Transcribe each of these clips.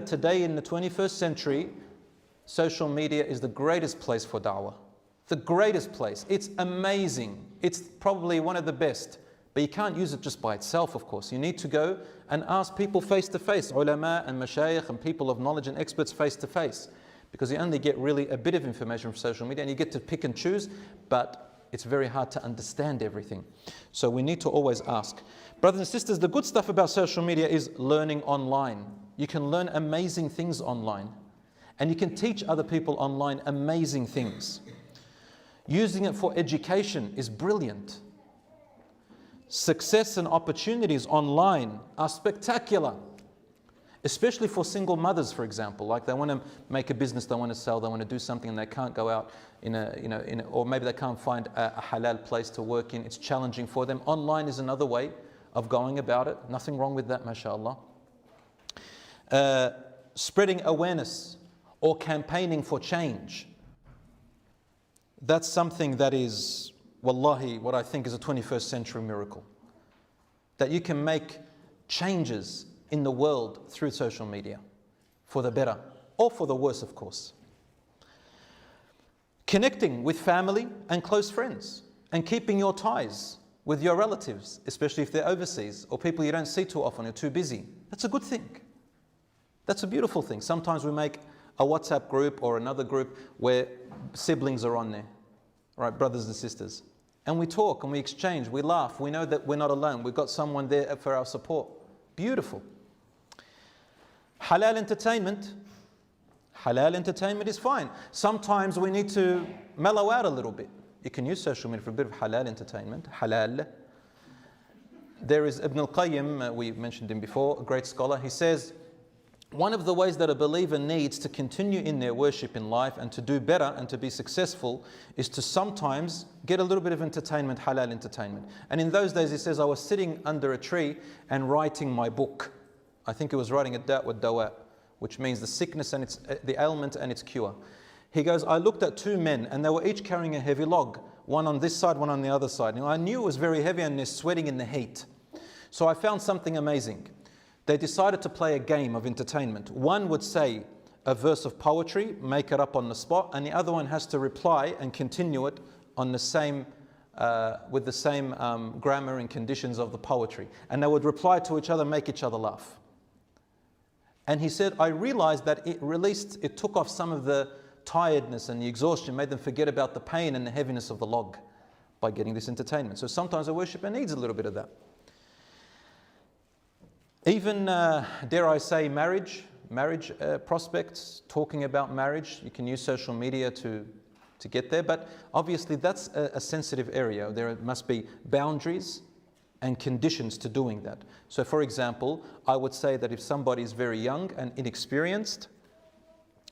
Today in the 21st century, social media is the greatest place for da'wah. The greatest place. It's amazing. It's probably one of the best. But you can't use it just by itself, of course. You need to go and ask people face to face, ulama and mashayikh and people of knowledge and experts face to face. Because you only get really a bit of information from social media and you get to pick and choose, but it's very hard to understand everything. So we need to always ask. Brothers and sisters, the good stuff about social media is learning online. You can learn amazing things online. And you can teach other people online amazing things. Using it for education is brilliant. Success and opportunities online are spectacular. Especially for single mothers, for example, like they want to make a business, they want to sell, they want to do something and they can't go out or maybe they can't find a halal place to work in. It's challenging for them. Online is another way of going about it. Nothing wrong with that, mashallah. Spreading awareness or campaigning for change. That's something that is, wallahi, what I think is a 21st century miracle. That you can make changes in the world through social media, for the better or for the worse, of course. Connecting with family and close friends and keeping your ties with your relatives, especially if they're overseas or people you don't see too often, you're too busy. That's a good thing. That's a beautiful thing. Sometimes we make a WhatsApp group or another group where siblings are on there, right, brothers and sisters. And we talk and we exchange, we laugh, we know that we're not alone, we've got someone there for our support. Beautiful. Halal entertainment. Halal entertainment is fine. Sometimes we need to mellow out a little bit. You can use social media for a bit of halal entertainment. Halal. There is Ibn al-Qayyim, we mentioned him before, a great scholar. He says, one of the ways that a believer needs to continue in their worship in life and to do better and to be successful is to sometimes get a little bit of entertainment, halal entertainment. And in those days, he says, I was sitting under a tree and writing my book. I think he was writing a da' wa dawa, which means the sickness and the ailment and its cure. He goes, I looked at two men and they were each carrying a heavy log, one on this side, one on the other side. And I knew it was very heavy and they're sweating in the heat. So I found something amazing. They decided to play a game of entertainment. One would say a verse of poetry, make it up on the spot, and the other one has to reply and continue it on the same, with the same grammar and conditions of the poetry. And they would reply to each other, make each other laugh. And he said, I realized that it took off some of the tiredness and the exhaustion, made them forget about the pain and the heaviness of the log by getting this entertainment. So sometimes a worshipper needs a little bit of that. Even, dare I say, marriage prospects, talking about marriage. You can use social media to get there, but obviously that's a sensitive area. There must be boundaries and conditions to doing that. So for example, I would say that if somebody is very young and inexperienced,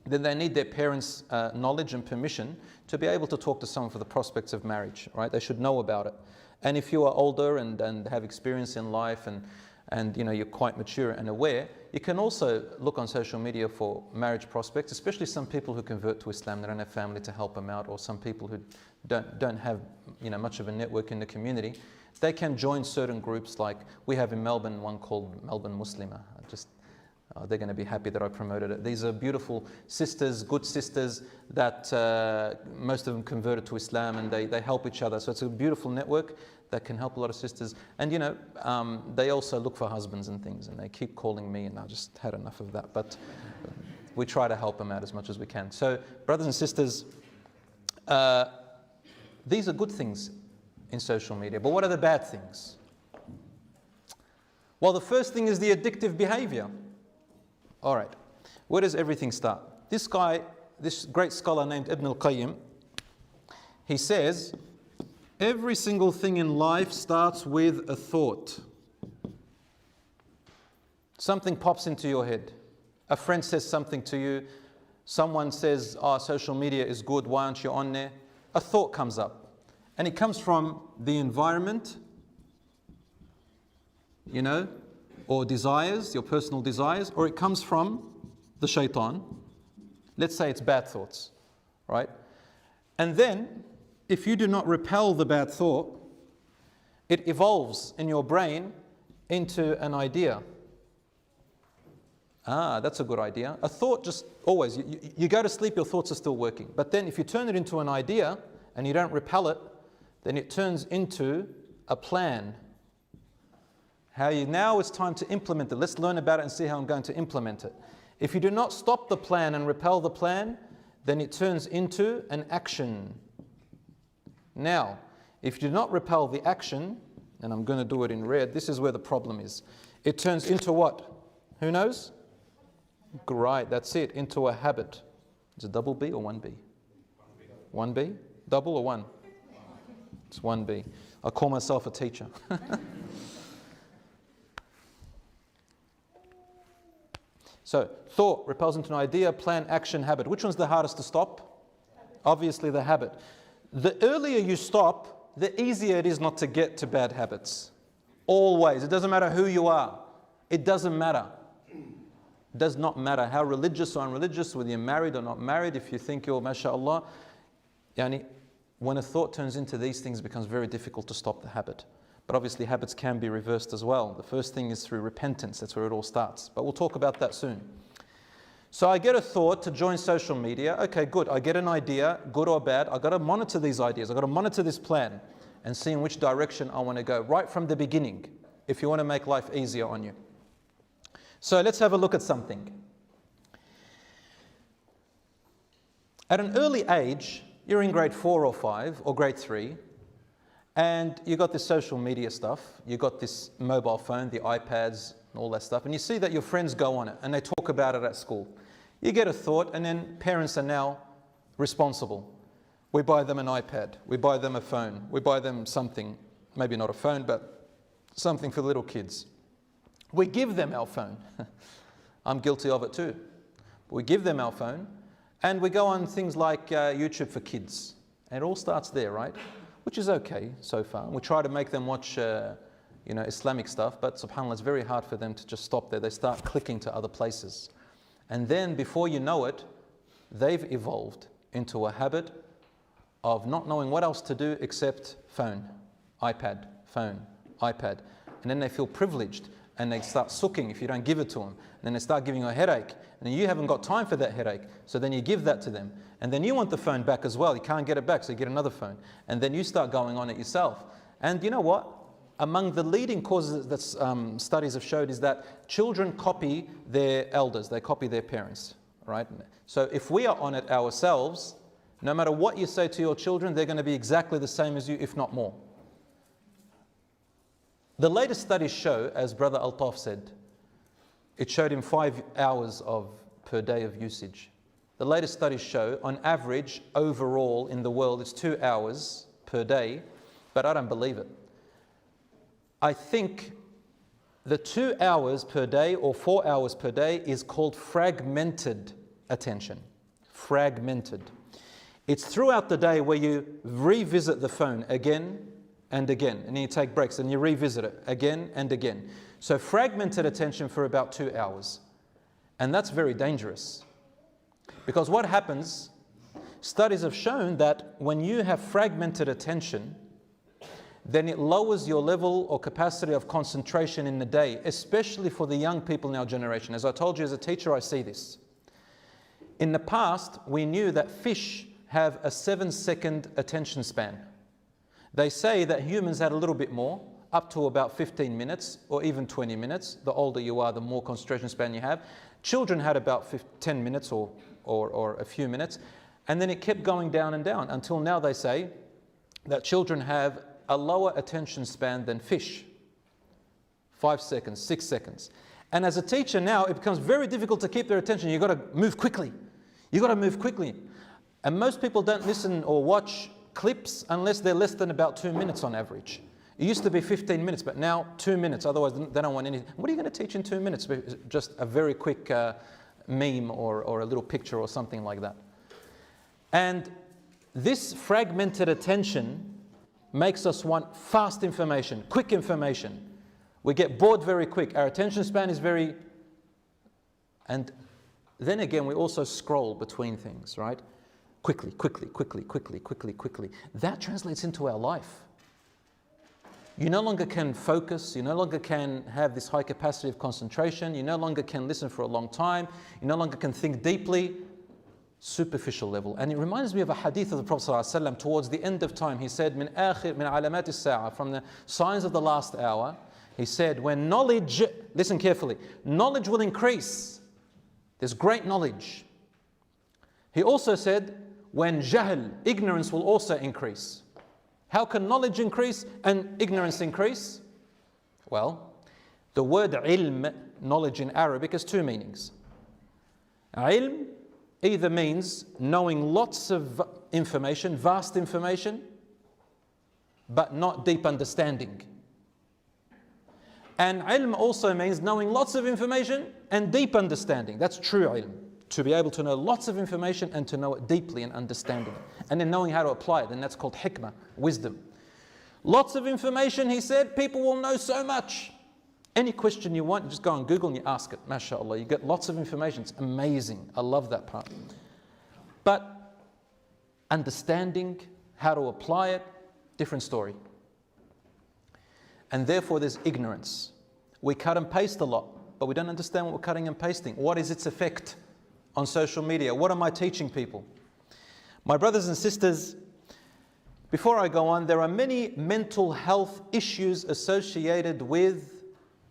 then they need their parents' knowledge and permission to be able to talk to someone for the prospects of marriage, right? They should know about it. And if you are older and have experience in life and you know, you're quite mature and aware, you can also look on social media for marriage prospects, especially some people who convert to Islam, they don't have family to help them out, or some people who don't have, you know, much of a network in the community. They can join certain groups, like we have in Melbourne one called Melbourne Muslima. They're going to be happy that I promoted it. These are beautiful sisters, good sisters that most of them converted to Islam, and they help each other. So it's a beautiful network that can help a lot of sisters. And you know, they also look for husbands and things, and they keep calling me, and I just had enough of that. But we try to help them out as much as we can. So brothers and sisters, these are good things in social media. But what are the bad things? Well, the first thing is the addictive behavior. All right, where does everything start? This guy, this great scholar named Ibn al-Qayyim, he says, every single thing in life starts with a thought. Something pops into your head. A friend says something to you. Someone says, oh, social media is good, why aren't you on there? A thought comes up. And it comes from the environment, you know, or desires, your personal desires, or it comes from the shaitan. Let's say it's bad thoughts, right? And then, if you do not repel the bad thought, it evolves in your brain into an idea. Ah, that's a good idea. A thought just always, you go to sleep, your thoughts are still working. But then if you turn it into an idea and you don't repel it, then it turns into a plan. Now it's time to implement it. Let's learn about it and see how I'm going to implement it. If you do not stop the plan and repel the plan, then it turns into an action. Now, if you do not repel the action, and I'm going to do it in red, this is where the problem is. It turns into what? Who knows? Great, that's it, into a habit. Is it double B or 1B? 1B? Double or 1? It's 1B. I call myself a teacher. So, thought repels into an idea, plan, action, habit. Which one's the hardest to stop? Obviously the habit. The earlier you stop, the easier it is not to get to bad habits. Always. It doesn't matter who you are. It doesn't matter. It does not matter how religious or unreligious, whether you're married or not married, if you think you're mashallah. When a thought turns into these things, it becomes very difficult to stop the habit. But obviously habits can be reversed as well. The first thing is through repentance. That's where it all starts. But we'll talk about that soon. So I get a thought to join social media. Okay, good. I get an idea, good or bad. I've got to monitor these ideas. I've got to monitor this plan and see in which direction I want to go right from the beginning if you want to make life easier on you. So let's have a look at something. At an early age, you're in grade 4 or 5 or grade 3, and you got this social media stuff, you got this mobile phone, the iPads, and all that stuff, and you see that your friends go on it and they talk about it at school. You get a thought, and then parents are now responsible. We buy them an iPad, we buy them a phone, we buy them something, maybe not a phone, but something for little kids. We give them our phone. I'm guilty of it too. We give them our phone, and we go on things like YouTube for kids. And it all starts there, right? Which is okay so far. We try to make them watch Islamic stuff, but subhanAllah, it's very hard for them to just stop there. They start clicking to other places. And then before you know it, they've evolved into a habit of not knowing what else to do except phone, iPad, phone, iPad. And then they feel privileged and they start sooking if you don't give it to them. And then they start giving you a headache. And then you haven't got time for that headache. So then you give that to them. And then you want the phone back as well. You can't get it back, so you get another phone. And then you start going on it yourself. And you know what? Among the leading causes that studies have showed is that children copy their elders. They copy their parents, right? So if we are on it ourselves, no matter what you say to your children, they're going to be exactly the same as you, if not more. The latest studies show, as Brother Altaf said, it showed him 5 hours per day of usage. The latest studies show, on average, overall in the world, it's 2 hours per day, but I don't believe it. I think the 2 hours per day or 4 hours per day is called fragmented attention. Fragmented. It's throughout the day where you revisit the phone again and again, and then you take breaks and you revisit it again and again. So fragmented attention for about 2 hours. And that's very dangerous. Because what happens, studies have shown that when you have fragmented attention, then it lowers your level or capacity of concentration in the day, especially for the young people in our generation. As I told you as a teacher, I see this. In the past, we knew that fish have a 7-second attention span. They say that humans had a little bit more, up to about 15 minutes or even 20 minutes. The older you are, the more concentration span you have. Children had about 10 minutes or a few minutes. And then it kept going down and down until now they say that children have a lower attention span than fish. 5 seconds, 6 seconds. And as a teacher now, it becomes very difficult to keep their attention. You've got to move quickly. You've got to move quickly. And most people don't listen or watch clips unless they're less than about 2 minutes on average. It used to be 15 minutes, but now 2 minutes. Otherwise, they don't want anything. What are you going to teach in 2 minutes? Just a very quick meme or a little picture or something like that. And this fragmented attention makes us want fast information, quick information. We get bored very quick. Our attention span is very... And then again, we also scroll between things, right? Quickly, quickly, quickly, quickly, quickly, quickly. That translates into our life. You no longer can focus, you no longer can have this high capacity of concentration, you no longer can listen for a long time, you no longer can think deeply. Superficial level. And it reminds me of a hadith of the Prophet ﷺ towards the end of time. He said, min alamat as-sa'a, from the signs of the last hour, he said, when knowledge, listen carefully, knowledge will increase. There's great knowledge. He also said, when jahl, ignorance will also increase. How can knowledge increase and ignorance increase? Well, the word ilm, knowledge in Arabic, has two meanings. Ilm either means knowing lots of information, vast information, but not deep understanding. And ilm also means knowing lots of information and deep understanding. That's true ilm. To be able to know lots of information and to know it deeply and understanding it. And then knowing how to apply it, and that's called hikmah, wisdom. Lots of information, he said, people will know so much. Any question you want, you just go on Google and you ask it. MashaAllah, you get lots of information. It's amazing. I love that part. But understanding how to apply it, different story. And therefore there's ignorance. We cut and paste a lot, but we don't understand what we're cutting and pasting. What is its effect on social media? What am I teaching people? My brothers and sisters, before I go on, there are many mental health issues associated with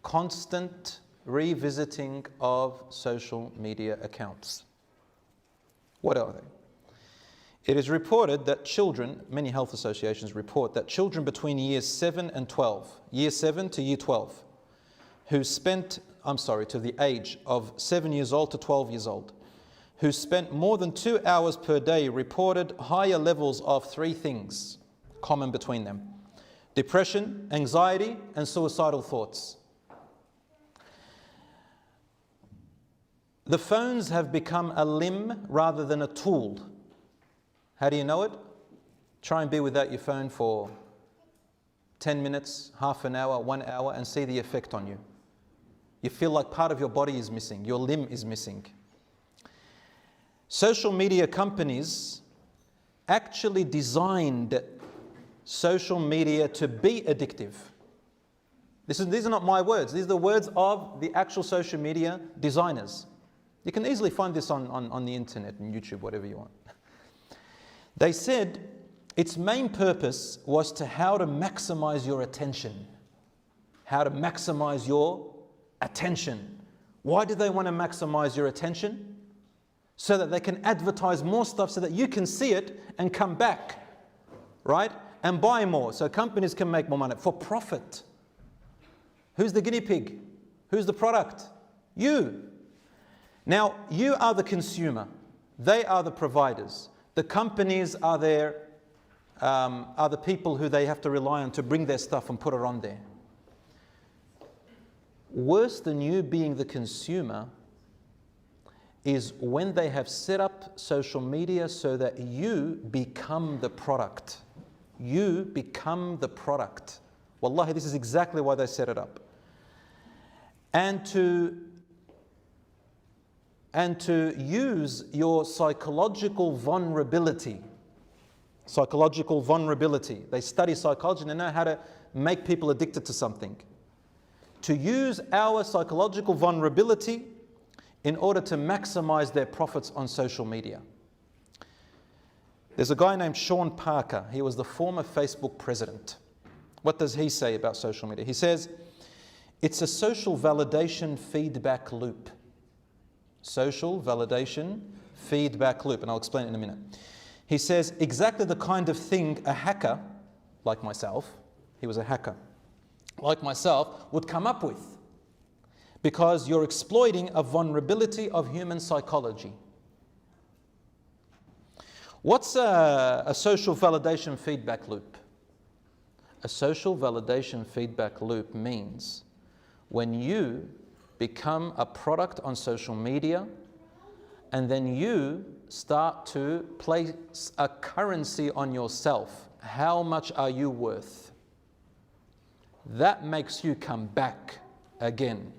constant revisiting of social media accounts. What are they? It is reported that children, many health associations report that children between years 7 and 12, year 7 to year 12, who spent, to the age of 7 years old to 12 years old, who spent more than 2 hours per day reported higher levels of three things common between them: depression, anxiety, and suicidal thoughts. The phones have become a limb rather than a tool. How do you know it? Try and be without your phone for 10 minutes, half an hour, 1 hour, and see the effect on you. You feel like part of your body is missing, your limb is missing. Social media companies actually designed social media to be addictive. These are not my words, these are the words of the actual social media designers. You can easily find this on the internet and YouTube, whatever you want. They said its main purpose was how to maximize your attention. How to maximize your attention. Why do they want to maximize your attention? So that they can advertise more stuff so that you can see it and come back, right? And buy more, so companies can make more money for profit. Who's the guinea pig? Who's the product? You. Now, you are the consumer. They are the providers. The companies are the people who they have to rely on to bring their stuff and put it on there. Worse than you being the consumer is when they have set up social media so that you become the product. You become the product. Wallahi, this is exactly why they set it up. And to use your psychological vulnerability. Psychological vulnerability. They study psychology and they know how to make people addicted to something. To use our psychological vulnerability in order to maximize their profits on social media. There's a guy named Sean Parker. He was the former Facebook president. What does he say about social media? He says, it's a social validation feedback loop. Social validation feedback loop, and I'll explain it in a minute. He says exactly the kind of thing a hacker, like myself, he was a hacker, like myself, would come up with. Because you're exploiting a vulnerability of human psychology. What's a social validation feedback loop? A social validation feedback loop means when you become a product on social media and then you start to place a currency on yourself. How much are you worth? That makes you come back again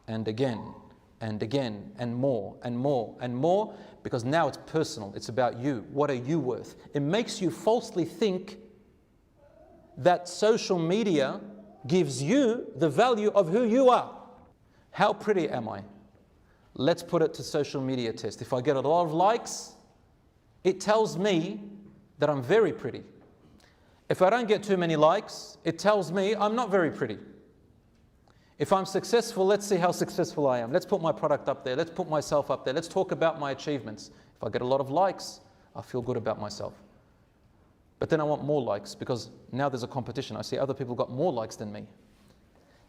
and again and again and more and more and more, because now it's personal. It's about you. What are you worth? It makes you falsely think that social media gives you the value of who you are. How pretty am I? Let's put it to social media test. If I get a lot of likes, it tells me that I'm very pretty. If I don't get too many likes, it tells me I'm not very pretty. If I'm successful, let's see how successful I am. Let's put my product up there. Let's put myself up there. Let's talk about my achievements. If I get a lot of likes, I feel good about myself. But then I want more likes because now there's a competition. I see other people got more likes than me.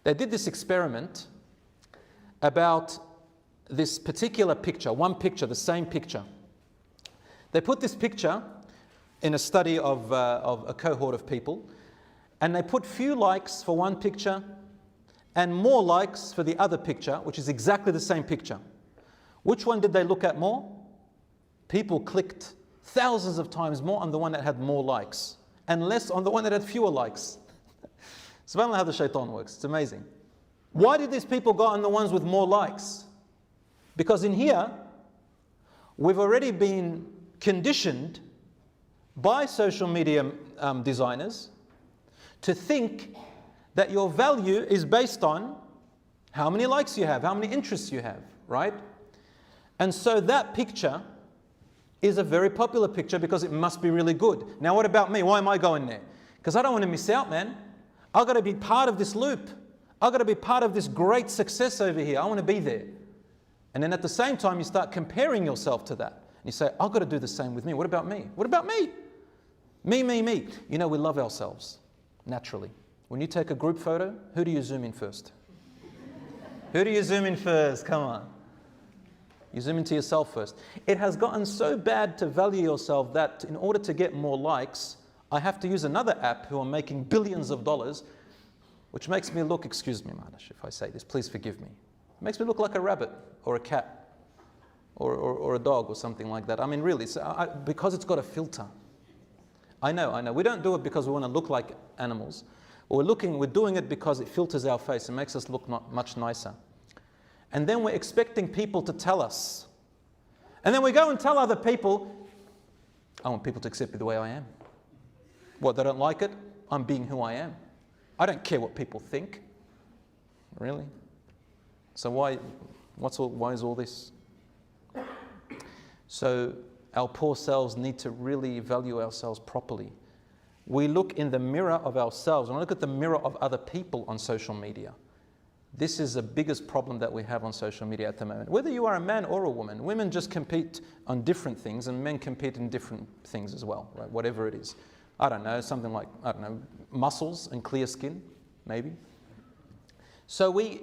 They did this experiment about this particular picture, one picture, the same picture. They put this picture in a study of a cohort of people, and they put few likes for one picture and more likes for the other picture, which is exactly the same picture. Which one did they look at more? People clicked thousands of times more on the one that had more likes and less on the one that had fewer likes. SubhanAllah, how the shaitan works. It's amazing. Why did these people go on the ones with more likes? Because in here, we've already been conditioned by social media designers to think that your value is based on how many likes you have, how many interests you have, right? And so that picture is a very popular picture because it must be really good. Now what about me? Why am I going there? Because I don't want to miss out, man. I've got to be part of this loop. I've got to be part of this great success over here. I want to be there. And then at the same time, you start comparing yourself to that. And you say, I've got to do the same with me. What about me? What about me? Me. You know, we love ourselves, naturally. When you take a group photo, who do you zoom in first? Who do you zoom in first? Come on. You zoom into yourself first. It has gotten so bad to value yourself that in order to get more likes, I have to use another app who are making billions of dollars, which makes me look, excuse me, Manash, if I say this, please forgive me. It makes me look like a rabbit or a cat or a dog or something like that. I mean, really, because it's got a filter. I know. We don't do it because we want to look like animals. We're doing it because it filters our face and makes us look much nicer. And then we're expecting people to tell us. And then we go and tell other people, I want people to accept me the way I am. What, they don't like it? I'm being who I am. I don't care what people think. Really? So why is all this? So our poor selves need to really value ourselves properly. We look in the mirror of ourselves, and we look at the mirror of other people on social media. This is the biggest problem that we have on social media at the moment. Whether you are a man or a woman, women just compete on different things and men compete in different things as well, right? Whatever it is. I don't know, something like, muscles and clear skin, maybe. So we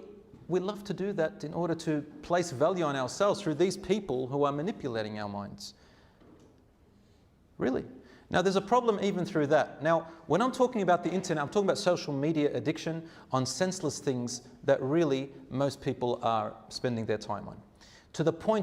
love to do that in order to place value on ourselves through these people who are manipulating our minds. Really. Now there's a problem even through that. Now when I'm talking about the internet, I'm talking about social media addiction on senseless things that really most people are spending their time on. To the point